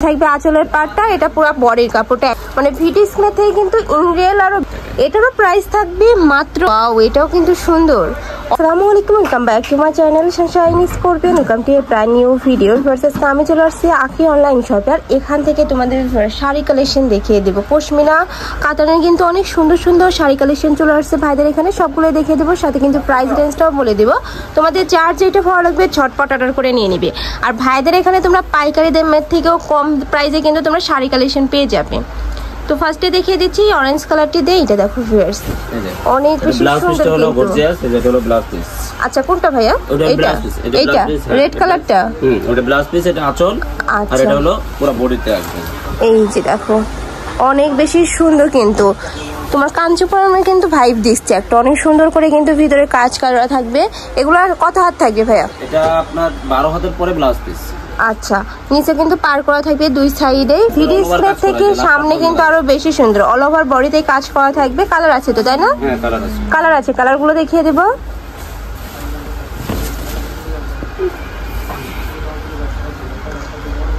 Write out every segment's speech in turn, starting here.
থাকবে আঁচলের পাটটা, এটা পুরো বডির কাপড়টা মানে ভিডি স্ক্রিনে থেকে কিন্তু ইনরিয়েল। আর এটারও প্রাইস থাকবে মাত্র, এটাও কিন্তু সুন্দর। আসসালামু আলাইকুম, welcome back to my channel Sunshine scorpion. Welcome to A brand new video. Versus আমি চলে আসছি আঁখি অনলাইন শপে। আর এখান থেকে তোমাদের শাড়ি কালেকশন দেখিয়ে দেবো। পশমিনা কাতানের কিন্তু অনেক সুন্দর সুন্দর শাড়ি কালেকশন চলে আসছে ভাইদের এখানে, সবগুলো দেখিয়ে দেবো। সাথে কিন্তু প্রাইস রেঞ্জটাও বলে দেবো। তোমাদের যার যেটা ভালো লাগবে ঝটপট অর্ডার করে নিয়ে নিবে। আর ভাইদের এখানে তোমরা পাইকারি দামের থেকেও কম প্রাইসে কিন্তু তোমরা শাড়ি কালেকশন পেয়ে যাবে। তো ফার্স্টে দেখিয়ে দিচ্ছি অরেঞ্জ কালারটি দিয়ে। এটা দেখো ভিউয়ার্স, অনেক বেশি সুন্দর হলো গর্জিয়াস। এটা হলো ব্লাউজ পিস। আচ্ছা কোনটা ভাইয়া? এটা রেড কালারটা। ওটা ব্লাউজ পিস, এটা আঁচল। আর এটা হলো পুরো বডিতে আসবে। এই যে দেখো অনেক বেশি সুন্দর, কিন্তু তোমার কাঞ্চুপুরমে কিন্তু ভাইব দিচ্ছে একটা, অনেক সুন্দর করে কিন্তু ভিতরে কাজ করা থাকবে। এগুলো কত হাত থাকবে ভাইয়া? এটা আপনার 12 হাতের পরে ব্লাউজ পিস। আচ্ছা, নিচে কিন্তু পার করা থাকবে দুই সাইডে। ভিডিও স্ক্রিন থেকে সামনে কিন্তু আরো বেশি সুন্দর, অল ওভার বডিতে কাজ করা থাকবে। কালার আছে তো, তাই না? হ্যাঁ কালার আছে। কালার আছে, কালারগুলো দেখিয়ে দেব।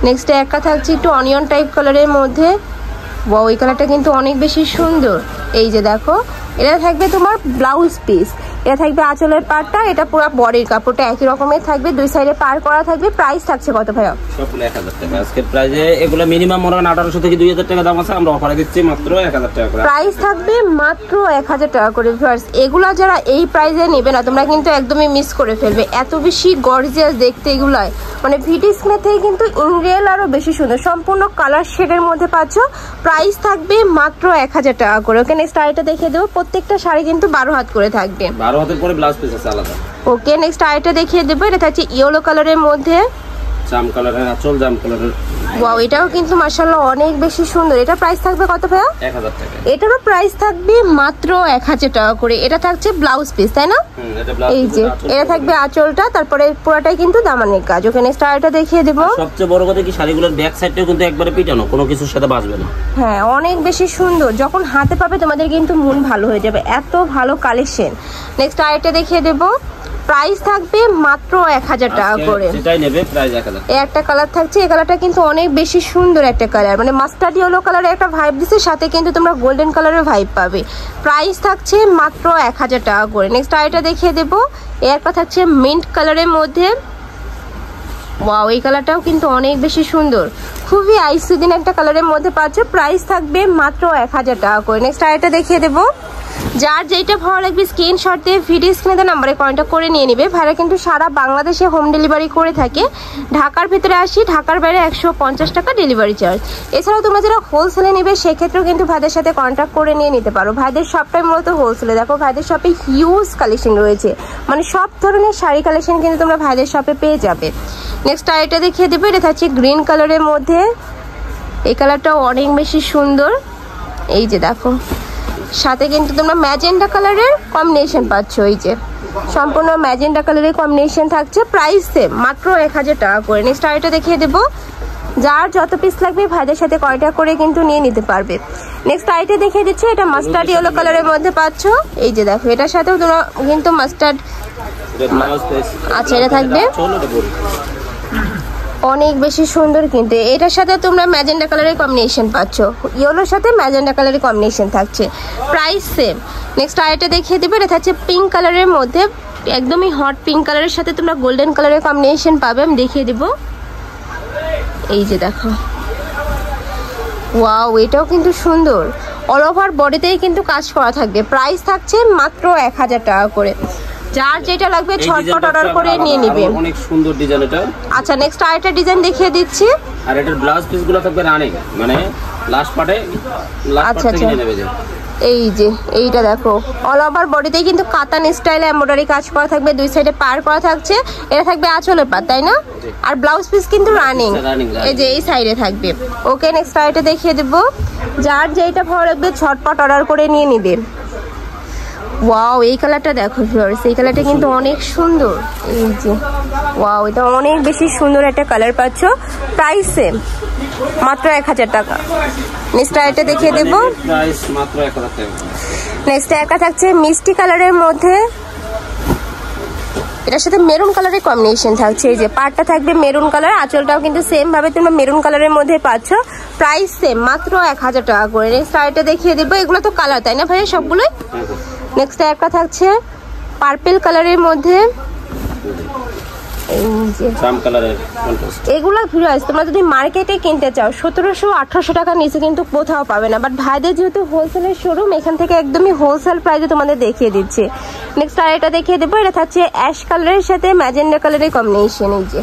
নেক্সট একটা থাকছে একটু অনিয়ন টাইপ কালারের মধ্যে। ওয়াও, এই কালারটা কিন্তু অনেক বেশি সুন্দর। এই যে দেখো, এটা থাকবে তোমার ব্লাউজ পিস। এটা থাকবে আঁচলের পাটটা, এটা পুরো বডির কাপড়টা একই রকমের থাকবে, দুই সাইডে পার করা থাকবে। প্রাইস থাকছে কত ভাইয়া? সবগুলো 1000 টাকা। আজকের প্রাইসে এগুলো মিনিমাম মনে হয় 1800 থেকে 2000 টাকা দাম আছে, আমরা অফারে দিচ্ছি মাত্র 1000 টাকা করে। প্রাইস থাকবে মাত্র 1000 টাকা করে। ভিউয়ার্স, এগুলা যারা এই প্রাইসে নেবে না, তোমরা কিন্তু একদমই মিস করে ফেলবে। এত বেশি গর্জিয়াস দেখতে এগুলাই, মানে ভিডিও স্ক্রিনে থেকে কিন্তু ইনরিয়েল আরো বেশি সুন্দর। সম্পূর্ণ কালার শেডের মধ্যে পাচ্ছ। প্রাইস থাকবে মাত্র 1000 টাকা করে। ওকে, নেক্সট আরেকটা দেখিয়ে দেবো। প্রত্যেকটা শাড়ি কিন্তু 12 হাত করে থাকবে। 12 হাতের পরে ব্লাউজ পিস আছে আলাদা। ওকে, নেক্সট আরেকটা দেখিয়ে দেবো। এটা থাকছে ইয়েলো কালারের মধ্যে, জাম কালারের আঁচল, জাম কালারের। ওয়াও, এটাও কিন্তু মাশাআল্লাহ অনেক বেশি সুন্দর। এটা প্রাইস থাকবে কত ভাইয়া? 1000 টাকা। এটারও প্রাইস থাকবে মাত্র 1000 টাকা করে। এটা থাকছে ব্লাউজ পিস, তাই না? এই যে এটা থাকবে আঁচলটা, তারপরে পুরোটাই কিন্তু দামানের কাজ। ওকে, নেক্সট আরেকটা দেখিয়ে দেবো। সবচেয়ে বড় কথা কি, শাড়িগুলোর ব্যাক সাইডটাও কিন্তু একবারে পিটানো, কোনো কিছুর সাথে বাজবে না। হ্যাঁ, অনেক বেশি সুন্দর। যখন হাতে পাবে তোমাদের কিন্তু মন ভালো হয়ে যাবে, এত ভালো কালেকশন। নেক্সট আরেকটা দেখিয়ে দেবো। প্রাইস থাকবে মাত্র 1000 টাকা করে। সেটাই নেবে প্রাইস 1000। এই একটা কালার থাকছে, এই কালারটা কিন্তু অনেক বেশি সুন্দর একটা কালার, মানে মাস্টার্ড ইয়েলো কালারের একটা ভাইব দিচ্ছে, সাথে কিন্তু তোমরা গোল্ডেন কালারের ভাইব পাবে। প্রাইস থাকছে মাত্র 1000 টাকা করে। নেক্সট আরেকটা দেখিয়ে দেবো। এই একটা থাকছে মিন্ট কালারের মধ্যে। ওয়াও, এই কালারটাও কিন্তু অনেক বেশি সুন্দর, খুবই আইসুদিন একটা কালারের মধ্যে পাচ্ছ। প্রাইস থাকবে মাত্র 1000 টাকা করে। নেক্সট আরেকটা দেখিয়ে দেবো। যার যেটা ভালো লাগবে স্ক্রিনশট দিয়ে ভিডিও স্ক্রিনে নাম্বারে কন্ট্যাক্ট করে নিয়ে নিবে। ভাইরা কিন্তু সারা বাংলাদেশে হোম ডেলিভারি করে থাকে। ঢাকার ভিতরে 80, ঢাকার বাইরে 150 টাকা ডেলিভারি চার্জ। এছাড়াও তোমরা যারা হোলসেলে নেবে সেক্ষেত্রেও কিন্তু ভাইদের সাথে কন্ট্যাক্ট করে নিয়ে নিতে পারো। ভাইদের শপটাই মূলত হোলসেলে। দেখো ভাইদের শপে হিউজ কালেকশন রয়েছে, মানে সব ধরনের শাড়ি কালেকশন কিন্তু তোমরা ভাইদের শপে পেয়ে যাবে। নেক্সট আরেকটা দেখিয়ে দেবো। এটা থাকছে গ্রিন কালারের মধ্যে। এই কালারটাও অনেক বেশি সুন্দর। এই যে দেখো, সাথে কিন্তু তোমরা ম্যাজেন্ডা কালারের কম্বিনেশন পাচ্ছ। এই যে সম্পূর্ণ ম্যাজেন্ডা কালারের কম্বিনেশন থাকছে। প্রাইস সেম, মাত্র 1000 টাকা করে। নেক্সট আরেকটা দেখিয়ে দেবো। যার যত পিস লাগবে ভাইদের সাথে কন্ট্যাক্ট করে কিন্তু নিয়ে নিতে পারবে। নেক্সট আরেকটা দেখিয়ে দিচ্ছি। এটা মাস্টার্ড ইয়েলো কালারের মধ্যে পাচ্ছ। এই যে দেখো, এটার সাথেও তোমরা কিন্তু মাস্টার্ড। আচ্ছা, এটা থাকবে অনেক বেশি সুন্দর, কিন্তু এটার সাথে তোমরা ম্যাজেন্ডা কালারের কম্বিনেশন পাচ্ছ। ইয়েলোর সাথে ম্যাজেন্ডা কালারের কম্বিনেশন থাকছে। Price same. নেক্সট আরেকটা দেখিয়ে দেবে। এটা থাকছে পিঙ্ক কালারের মধ্যে, একদমই হট পিঙ্ক কালারের সাথে তোমরা গোল্ডেন কালারের কম্বিনেশন পাবে। আমি দেখিয়ে দেবো। এই যে দেখো, ওয়াও, এটাও কিন্তু সুন্দর। অল ওভার বডিতেই কিন্তু কাজ করা থাকবে। প্রাইস থাকছে মাত্র 1000 টাকা করে। যার যেটা লাগবে ঝটপট অর্ডার করে নিয়ে নিবে। অনেক সুন্দর ডিজাইন এটা। আচ্ছা, নেক্সট আরেকটা ডিজাইন দেখিয়ে দিচ্ছি। আর এটার ব্লাউজ পিসগুলো থাকবে রানিং, মানে লাস্ট পার্টে কিনে নেবে। এই যে এইটা দেখো, অল ওভার বডিতেই কিন্তু কাতান স্টাইলে এমব্রয়ডারি কাজ করা থাকবে, দুই সাইডে পার করা থাকছে। এটা থাকবে আঁচলের পাত, তাই না? আর ব্লাউজ পিস কিন্তু রানিং, এই যে এই সাইডে থাকবে। ওকে, নেক্সট আরেকটা দেখিয়ে দেবো। যার যেটা ভালো লাগবে ঝটপট অর্ডার করে নিয়ে নিবে। ওয়াও, এই কালারটা দেখো ভিউয়ার্স, এই কালারটা কিন্তু অনেক সুন্দর। এই যে ওয়াও, এটা অনেক বেশি সুন্দর একটা কালার পাচ্ছ। প্রাইস সেম, মাত্র 1000 টাকা। নেক্সট আরেকটা দেখিয়ে দেবো। প্রাইস মাত্র 1000 টাকা। নেক্সট একটা থাকছে মিষ্টি কালারের মধ্যে। এটার সাথে মেরুন কালারের কম্বিনেশন থাকছে। এই যে পাড়টা থাকবে মেরুন কালার, আঁচলটাও কিন্তু সেম ভাবে তোমরা মেরুন কালারের মধ্যে পাচ্ছ। প্রাইস সেম, মাত্র 1000 টাকা করে। নেক্সট আরেকটা দেখিয়ে দেবো, এগুলো তো কালার তাই না ভাই সবগুলোই? নেক্সট একটা থাকছে পার্পল কালারের মধ্যে, এগুলো ভিউয়ার্স তোমরা যদি মার্কেটে কিনতে চাও 1700-1800 টাকার নিচে কিন্তু কোথাও পাবে না, বাট ভাইদের যেহেতু হোলসেলের শোরুম এখান থেকে একদমই হোলসেল প্রাইসে তোমাদের দেখিয়ে দিচ্ছে। নেক্সট আর এটা দেখিয়ে দেবো, এটা থাকছে অ্যাশ কালারের সাথে ম্যাজেন্ডা কালারের কম্বিনেশন। এই যে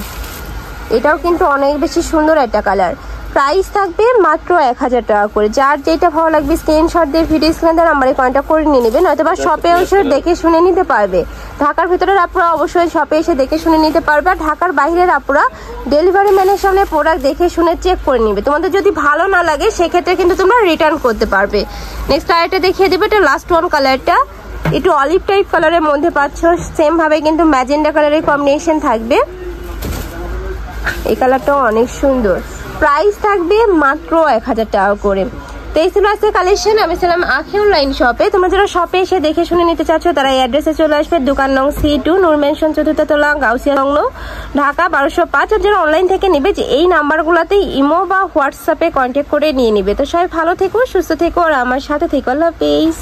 এটাও কিন্তু অনেক বেশি সুন্দর একটা কালার। প্রাইস থাকবে মাত্র 1000 টাকা করে। যার যেটা ভালো লাগবে স্ক্রিনশট দিয়ে ভিডিও স্ক্রিনে নাম্বারে কন্ট্যাক্ট করে নিয়ে নেবে, নয়তো বা শপে এসে দেখে শুনে নিতে পারবে। ঢাকার ভিতরের আপুরা অবশ্যই শপে এসে দেখে শুনে নিতে পারবে, আর ঢাকার বাইরের আপুরা ডেলিভারি ম্যানের সামনে প্রোডাক্ট দেখে শুনে চেক করে নিবে। তোমাদের যদি ভালো না লাগে সেক্ষেত্রে কিন্তু তোমরা রিটার্ন করতে পারবে। নেক্সট আরেকটা দেখিয়ে দেবে, এটা লাস্ট ওয়ান কালারটা একটু অলিভ টাইপ কালারের মধ্যে পাচ্ছ, সেম ভাবে কিন্তু ম্যাজেন্ডা কালারের কম্বিনেশন থাকবে। এই কালারটাও অনেক সুন্দর। প্রাইস থাকবে মাত্র 1000 টাকা করে। তো এই ছিল আজকে কালেকশন। আমি ছিলাম আখি অনলাইন শপে। তোমরা যারা শপে এসে দেখে শুনে নিতে চাচ্ছ তারা এই অ্যাড্রেসে চলে আসবে, দোকান নং C2 নূর মেনশন 4th তলা, গাউসিয়া সংলগ্ন, ঢাকা 1205। আর যারা অনলাইন থেকে নিবে যে এই নাম্বারগুলোতে ইমো বা হোয়াটসঅ্যাপে কন্ট্যাক্ট করে নিয়ে নিবে। তো সবাই ভালো থেকো, সুস্থ থেকো, আর আমার সাথে থেকো। আল্লাহ হাফেজ।